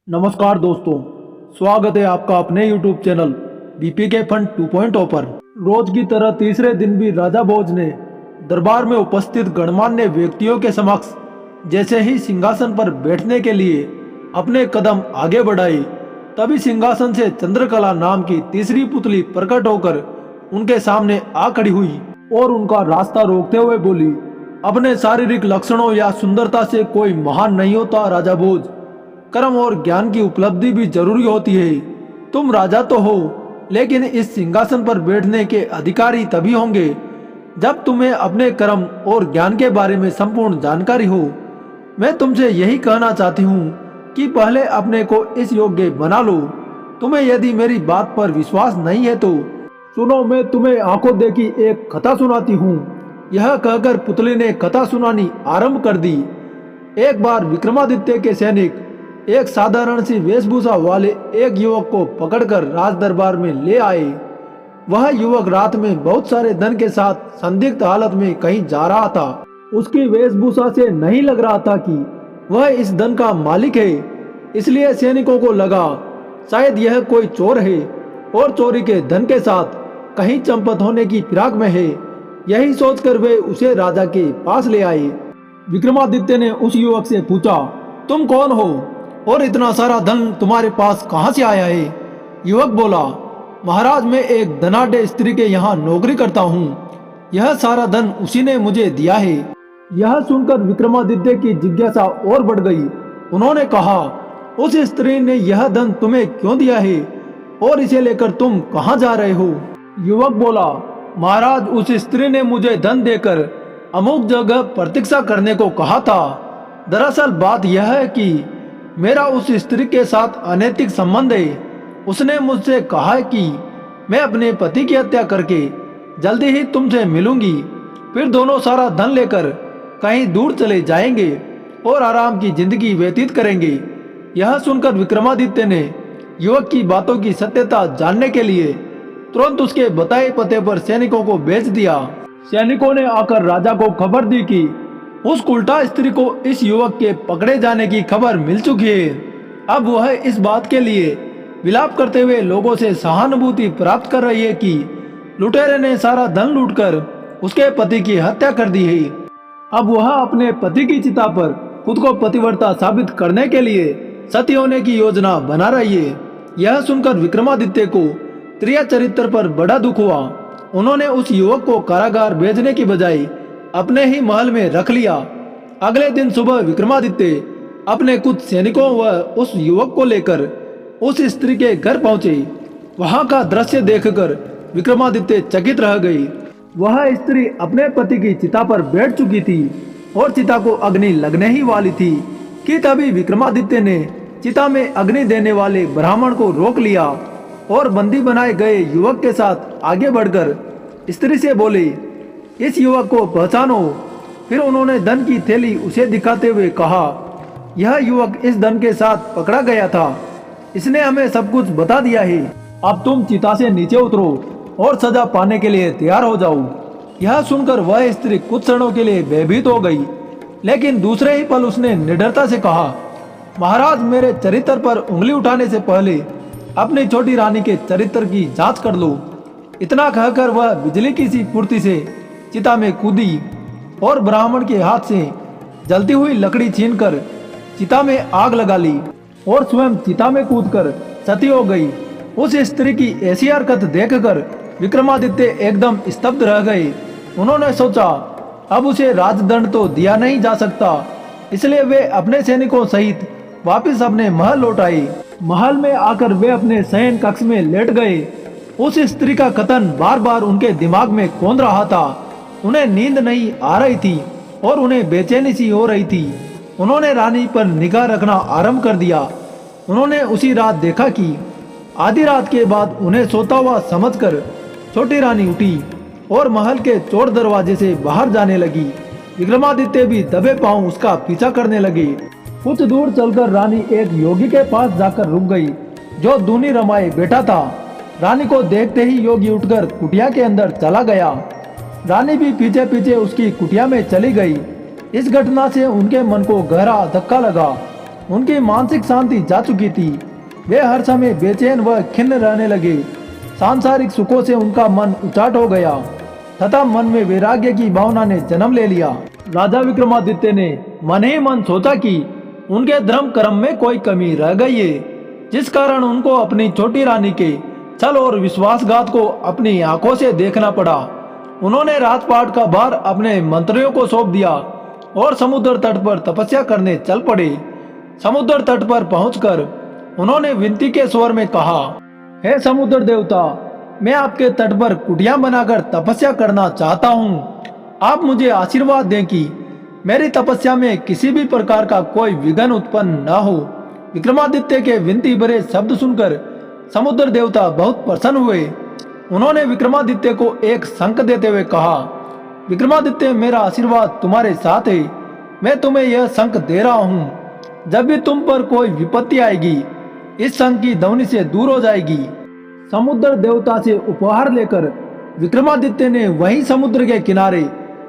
नमस्कार दोस्तों, स्वागत है आपका अपने YouTube चैनल बीपीके फन 2.0 पर। रोज की तरह तीसरे दिन भी राजा भोज ने दरबार में उपस्थित गणमान्य व्यक्तियों के समक्ष जैसे ही सिंहासन पर बैठने के लिए अपने कदम आगे बढ़ाए, तभी सिंहासन से चंद्रकला नाम की तीसरी पुतली प्रकट होकर उनके सामने आ खड़ी हुई और उनका रास्ता रोकते हुए बोली, अपने शारीरिक लक्षणों या सुंदरता से कोई महान नहीं होता राजा भोज, कर्म और ज्ञान की उपलब्धि भी जरूरी होती है। तुम राजा तो हो, लेकिन इस सिंहासन पर बैठने के अधिकारी तभी होंगे जब तुम्हें अपने कर्म और ज्ञान के बारे में संपूर्ण जानकारी हो। मैं तुमसे यही कहना चाहती हूँ कि पहले अपने को इस योग्य बना लो। तुम्हें यदि मेरी बात पर विश्वास नहीं है तो सुनो, मैं तुम्हें आंखों देखी एक कथा सुनाती हूँ। यह कहकर पुतली ने कथा सुनानी आरंभ कर दी। एक बार विक्रमादित्य के सैनिक एक साधारण सी वेशभूषा वाले एक युवक को पकड़कर राज दरबार में ले आए। वह युवक रात में बहुत सारे धन के साथ संदिग्ध हालत में कहीं जा रहा था। उसकी वेशभूषा से नहीं लग रहा था कि वह इस धन का मालिक है, इसलिए सैनिकों को लगा शायद यह कोई चोर है और चोरी के धन के साथ कहीं चंपत होने की फिराक में है। यही सोचकर वे उसे राजा के पास ले आए। विक्रमादित्य ने उस युवक से पूछा, तुम कौन हो और इतना सारा धन तुम्हारे पास कहां से आया है? युवक बोला, महाराज, मैं एक धनाढ्य स्त्री के यहाँ नौकरी करता हूँ। यह सारा धन उसी ने मुझे दिया है। यह सुनकर विक्रमादित्य की जिज्ञासा और बढ़ गई। उन्होंने कहा, उस स्त्री ने यह धन तुम्हें क्यों दिया है और इसे लेकर तुम कहाँ जा रहे हो? युवक बोला, महाराज, उस स्त्री ने मुझे धन देकर अमुक जगह प्रतीक्षा करने को कहा था। दरअसल बात यह है कि मेरा उस स्त्री के साथ अनैतिक संबंध है। उसने मुझसे कहा है कि मैं अपने पति की हत्या करके जल्दी ही तुमसे मिलूंगी, फिर दोनों सारा धन लेकर कहीं दूर चले जाएंगे और आराम की जिंदगी व्यतीत करेंगे। यह सुनकर विक्रमादित्य ने युवक की बातों की सत्यता जानने के लिए तुरंत उसके बताए पते पर सैनिकों को भेज दिया। सैनिकों ने आकर राजा को खबर दी कि उस उल्टा स्त्री को इस युवक के पकड़े जाने की खबर मिल चुकी है। अब वह इस बात के लिए विलाप करते हुए लोगों से सहानुभूति प्राप्त कर रही है कि लुटेरे ने सारा धन लूटकर उसके पति की हत्या कर दी है। अब वह अपने पति की चिता पर खुद को पतिव्रता साबित करने के लिए सती होने की योजना बना रही है। यह सुनकर विक्रमादित्य को त्रिया चरित्र पर बड़ा दुख हुआ। उन्होंने उस युवक को कारागार भेजने की बजाय अपने ही महल में रख लिया। अगले दिन सुबह विक्रमादित्य अपने कुछ सैनिकों व उस युवक को लेकर उस स्त्री के घर पहुंचे। वहां का दृश्य देखकर विक्रमादित्य चकित रह गई। वह स्त्री अपने पति की चिता पर बैठ चुकी थी और चिता को अग्नि लगने ही वाली थी कि तभी विक्रमादित्य ने चिता में अग्नि देने वाले ब्राह्मण को रोक लिया और बंदी बनाए गए युवक के साथ आगे बढ़कर स्त्री से बोले, इस युवक को पहचानो। फिर उन्होंने धन की थैली उसे दिखाते हुए कहा, यह युवक इस धन के साथ पकड़ा गया था। इसने हमें सब कुछ बता दिया है। अब तुम चिता से नीचे उतरो और सजा पाने के लिए तैयार हो जाओ। यह सुनकर वह स्त्री कुछ क्षणों के लिए भयभीत हो गई, लेकिन दूसरे ही पल उसने निडरता से कहा, महाराज, मेरे चरित्र पर उंगली उठाने से पहले अपनी छोटी रानी के चरित्र की जांच कर लो। इतना कहकर वह बिजली की सी फुर्ती से चिता में कूदी और ब्राह्मण के हाथ से जलती हुई लकड़ी छीनकर चिता में आग लगा ली और स्वयं चिता में कूदकर सती हो गई। उस स्त्री की ऐसी हरकत देखकर विक्रमादित्य एकदम स्तब्ध रह गए। उन्होंने सोचा, अब उसे राजदंड तो दिया नहीं जा सकता, इसलिए वे अपने सैनिकों सहित वापस अपने महल लौट आए। महल में आकर वे अपने शयन कक्ष में लेट गए। उस स्त्री का कथन बार बार उनके दिमाग में कौंध रहा था। उन्हें नींद नहीं आ रही थी और उन्हें बेचैनी सी हो रही थी। उन्होंने रानी पर निगाह रखना आरंभ कर दिया। उन्होंने उसी रात देखा कि आधी रात के बाद उन्हें सोता हुआ समझकर छोटी रानी उठी और महल के चोर दरवाजे से बाहर जाने लगी। विक्रमादित्य भी दबे पांव उसका पीछा करने लगे। कुछ दूर चलकर रानी एक योगी के पास जाकर रुक गई, जो दूनी रमाए बैठा था। रानी को देखते ही योगी उठकर कुटिया के अंदर चला गया। रानी भी पीछे पीछे उसकी कुटिया में चली गई। इस घटना से उनके मन को गहरा धक्का लगा। उनकी मानसिक शांति जा चुकी थी। वे हर समय बेचैन व खिन्न रहने लगे। सांसारिक सुखों से उनका मन उचाट हो गया तथा मन में वैराग्य की भावना ने जन्म ले लिया। राजा विक्रमादित्य ने मन ही मन सोचा कि उनके धर्म कर्म में कोई कमी रह गई है, जिस कारण उनको अपनी छोटी रानी के छल और विश्वासघात को अपनी आंखों से देखना पड़ा। उन्होंने राजपाट का भार अपने मंत्रियों को सौंप दिया और समुद्र तट पर तपस्या करने चल पड़े। समुद्र तट पर पहुंचकर उन्होंने विनती के स्वर में कहा, हे समुद्र देवता, मैं आपके तट पर कुटिया बनाकर तपस्या करना चाहता हूँ। आप मुझे आशीर्वाद दें कि मेरी तपस्या में किसी भी प्रकार का कोई विघ्न उत्पन्न न हो। विक्रमादित्य के विनती भरे शब्द सुनकर समुद्र देवता बहुत प्रसन्न हुए। उन्होंने विक्रमादित्य को एक शंख देते हुए कहा, विक्रमादित्य, मेरा आशीर्वाद तुम्हारे साथ है। मैं तुम्हें यह शंख दे रहा हूँ। जब भी तुम पर कोई विपत्ति आएगी, इस शंख की ध्वनि से दूर हो जाएगी। समुद्र देवता से उपहार लेकर विक्रमादित्य ने वहीं समुद्र के किनारे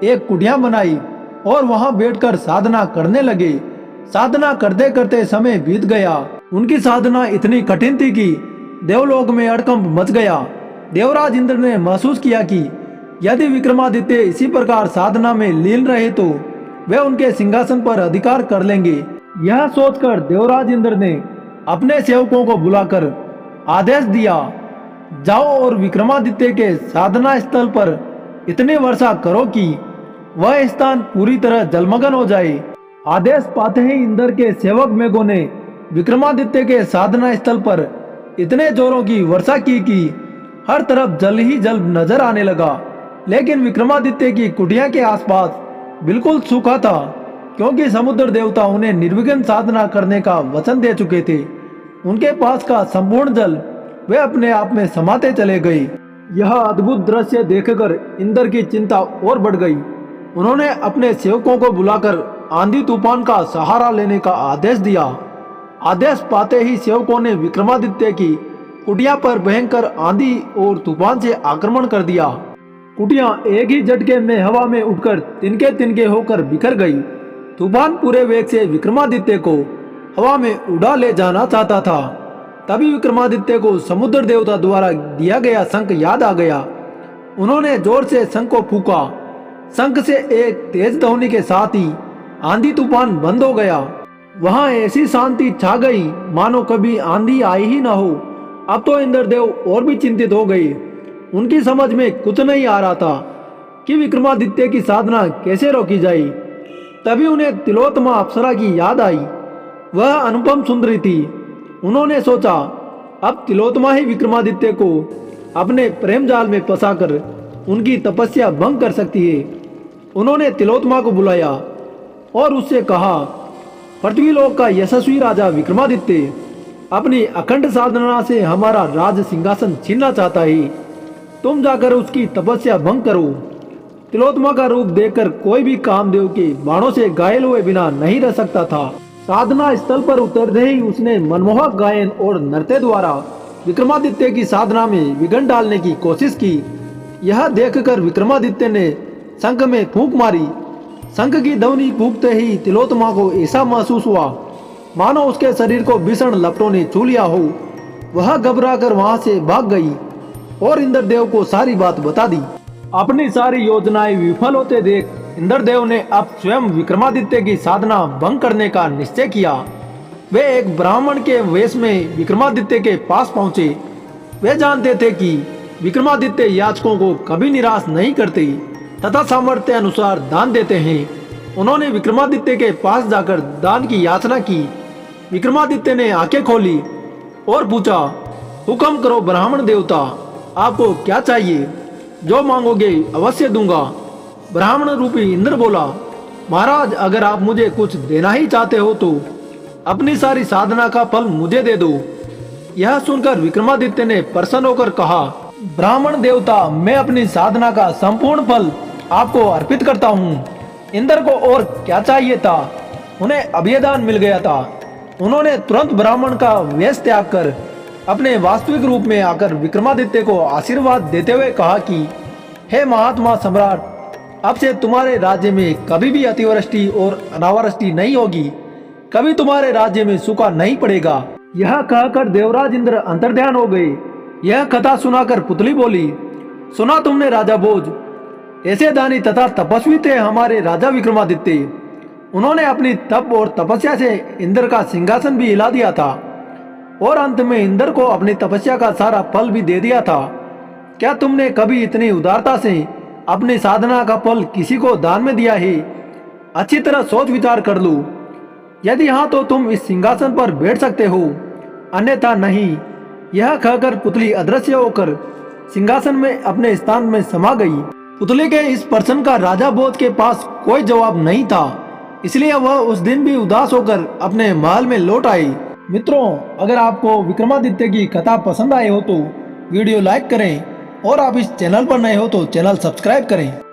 एक कुटिया बनाई और वहां बैठकर साधना करने लगे। साधना करते करते समय बीत गया। उनकी साधना इतनी कठिन थी कि देवलोक में हड़कंप मच गया। देवराज इंद्र ने महसूस किया कि यदि विक्रमादित्य इसी प्रकार साधना में लीन रहे तो वे उनके सिंहासन पर अधिकार कर लेंगे। यह सोचकर देवराज इंद्र ने अपने सेवकों को बुलाकर आदेश दिया, जाओ और विक्रमादित्य के साधना स्थल पर इतनी वर्षा करो कि वह स्थान पूरी तरह जलमग्न हो जाए। आदेश पाते ही इंद्र के सेवक मेघों ने विक्रमादित्य के साधना स्थल पर इतने जोरों की वर्षा की कि हर तरफ जल ही जल नजर आने लगा। लेकिन विक्रमादित्य की कुटिया के आसपास बिल्कुल सूखा था, क्योंकि समुद्र देवता उन्हें निर्विघ्न साधना करने का वचन दे चुके थे। उनके पास का संपूर्ण जल वे अपने आप में समाते चले गए। यह अद्भुत दृश्य देखकर इंद्र की चिंता और बढ़ गई। उन्होंने अपने सेवकों को बुलाकर आंधी तूफान का सहारा लेने का आदेश दिया। आदेश पाते ही सेवकों ने विक्रमादित्य की कुटिया पर भयंकर आंधी और तूफान से आक्रमण कर दिया। कुटिया एक ही झटके में हवा में उठकर तिनके तिनके होकर बिखर गई। तूफान पूरे वेग से विक्रमादित्य को हवा में उड़ा ले जाना चाहता था। तभी विक्रमादित्य को समुद्र देवता द्वारा दिया गया शंख याद आ गया। उन्होंने जोर से शंख को फूंका। शंख से एक तेज ध्वनि के साथ ही आंधी तूफान बंद हो गया। वहां ऐसी शांति छा गई मानो कभी आंधी आई ही न हो। अब तो इंद्रदेव और भी चिंतित हो गए। उनकी समझ में कुछ नहीं आ रहा था कि विक्रमादित्य की साधना कैसे रोकी जाए। तभी उन्हें तिलोत्तमा अप्सरा की याद आई। वह अनुपम सुंदरी थी। उन्होंने सोचा, अब तिलोत्तमा ही विक्रमादित्य को अपने प्रेम जाल में फंसाकर उनकी तपस्या भंग कर सकती है। उन्होंने तिलोत्तमा को बुलाया और उससे कहा, पृथ्वीलोक का यशस्वी राजा विक्रमादित्य अपनी अखंड साधना से हमारा राज सिंहासन छीनना चाहता है। तुम जाकर उसकी तपस्या भंग करो। तिलोत्तमा का रूप देखकर कोई भी कामदेव के बाणों से घायल हुए बिना नहीं रह सकता था। साधना स्थल पर उतरते ही उसने मनमोहक गायन और नृत्य द्वारा विक्रमादित्य की साधना में विघ्न डालने की कोशिश की। यह देखकर विक्रमादित्य ने शंख में फूंक मारी। शंख की ध्वनि फूंकते ही तिलोत्तमा को ऐसा महसूस हुआ मानो उसके शरीर को भीषण लपटों ने छू लिया हो। वह घबराकर वहां से भाग गई और इंद्रदेव को सारी बात बता दी। अपनी सारी योजनाएं विफल होते देख इंद्रदेव ने अब स्वयं विक्रमादित्य की साधना भंग करने का निश्चय किया। वे एक ब्राह्मण के वेश में विक्रमादित्य के पास पहुंचे। वे जानते थे कि विक्रमादित्य याचकों को कभी निराश नहीं करते तथा सामर्थ्य अनुसार दान देते हैं। उन्होंने विक्रमादित्य के पास जाकर दान की याचना की। विक्रमादित्य ने आंखें खोली और पूछा, हुक्म करो ब्राह्मण देवता, आपको क्या चाहिए? जो मांगोगे अवश्य दूंगा। ब्राह्मण रूपी इंद्र बोला, महाराज, अगर आप मुझे कुछ देना ही चाहते हो तो अपनी सारी साधना का फल मुझे दे दो। यह सुनकर विक्रमादित्य ने प्रसन्न होकर कहा, ब्राह्मण देवता, मैं अपनी साधना का संपूर्ण फल आपको अर्पित करता हूँ। इंद्र को और क्या चाहिए था? उन्हें अभयदान मिल गया था। उन्होंने तुरंत ब्राह्मण का वेश त्याग कर अपने वास्तविक रूप में आकर विक्रमादित्य को आशीर्वाद देते हुए कहा कि हे महात्मा सम्राट, अब से तुम्हारे राज्य में कभी भी अतिवृष्टि और अनावृष्टि नहीं होगी। कभी तुम्हारे राज्य में सूखा नहीं पड़ेगा। यह कहकर देवराज इंद्र अंतर्ध्यान हो गए। यह कथा सुनाकर पुतली बोली, सुना तुमने राजा भोज, ऐसे दानी तथा तपस्वी थे हमारे राजा विक्रमादित्य। उन्होंने अपनी तप और तपस्या से इंद्र का सिंहासन भी हिला दिया था और अंत में इंद्र को अपनी तपस्या का सारा फल भी दे दिया था। क्या तुमने कभी इतनी उदारता से अपनी साधना का फल किसी को दान में दिया है? अच्छी तरह सोच विचार कर लो। यदि हाँ तो तुम इस सिंहासन पर बैठ सकते हो, अन्यथा नहीं। यह कहकर पुतली अदृश्य होकर सिंहासन में अपने स्थान में समा गई। पुतली के इस प्रश्न का राजा भोज के पास कोई जवाब नहीं था, इसलिए वह उस दिन भी उदास होकर अपने महल में लौट आई। मित्रों, अगर आपको विक्रमादित्य की कथा पसंद आए हो तो वीडियो लाइक करें और आप इस चैनल पर नए हो तो चैनल सब्सक्राइब करें।